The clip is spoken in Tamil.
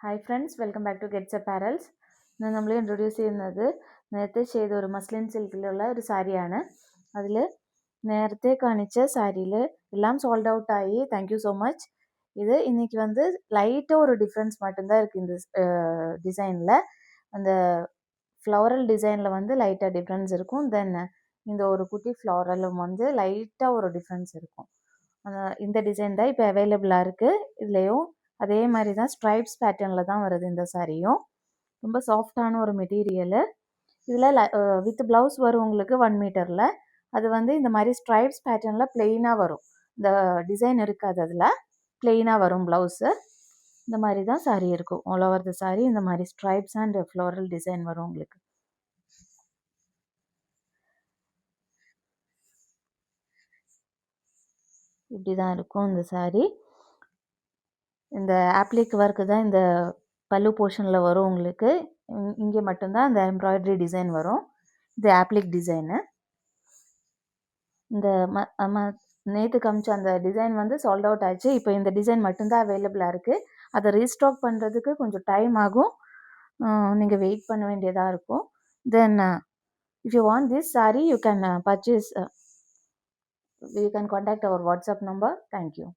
Hi friends, welcome back to Gets Apparels. ഇന്ന് നമ്മൾ ഇൻട്രൊഡ്യൂസ് ചെയ്യുന്നത് നേരത്തെ ചെയ്ത ഒരു മസ്ലിൻ സിൽക്കിലുള്ള ഒരു സാരിയാണ്. അതിൽ നേരത്തെ കാണിച്ച സാരിയിൽ எல்லாம் சோல்ட் அவுட் ஆகி தேங்க்யூ ஸோ மச். இது இன்னைக்கு வந்து லைட்டாக ஒரு டிஃப்ரென்ஸ் மட்டும்தான் இருக்குது இந்த டிசைனில். அந்த ஃப்ளவரல் டிசைனில் வந்து லைட்டாக டிஃப்ரென்ஸ் இருக்கும். தென் இந்த ஒரு குட்டி ஃப்ளவரலும் வந்து லைட்டாக ஒரு டிஃப்ரென்ஸ் இருக்கும். இந்த டிசைன் தான் இப்போ அவைலபிளாக இருக்குது. இதுலேயும் அதே மாதிரி தான் ஸ்ட்ரைப்ஸ் பேட்டர்னில் தான் வருது இந்த சாரியும். ரொம்ப சாஃப்டான ஒரு மெட்டீரியலு. இதில் வித் ப்ளவுஸ் வரும் உங்களுக்கு 1 மீட்டரில். அது வந்து இந்த மாதிரி ஸ்ட்ரைப்ஸ் பேட்டர்னில் பிளெயினாக வரும். இந்த டிசைன் இருக்காது, அதில் பிளெயினாக வரும் ப்ளவுஸு. இந்த மாதிரி தான் சாரீ இருக்கும். ஆல் ஓவர் த சாரீ இந்த மாதிரி ஸ்ட்ரைப்ஸ் அண்ட் ஃப்ளோரல் டிசைன் வரும் உங்களுக்கு. இப்படி தான் இருக்கும் இந்த சாரீ. இந்த ஆப்ளிக் ஒர்க்கு தான் இந்த பல்லு போர்ஷனில் வரும் உங்களுக்கு. இங்கே மட்டும்தான் இந்த எம்ப்ராய்டரி டிசைன் வரும். இது ஆப்ளிக் டிசைனு. இந்த நேற்று காமிச்ச அந்த டிசைன் வந்து சால்ட் அவுட் ஆச்சு. இப்போ இந்த டிசைன் மட்டும்தான் அவைலபிளாக இருக்குது. அதை ரீஸ்டாக் பண்ணுறதுக்கு கொஞ்சம் டைம் ஆகும். நீங்கள் வெயிட் பண்ண வேண்டியதாக இருக்கும். Then if you want this sari you can purchase. You can contact our WhatsApp number. Thank you.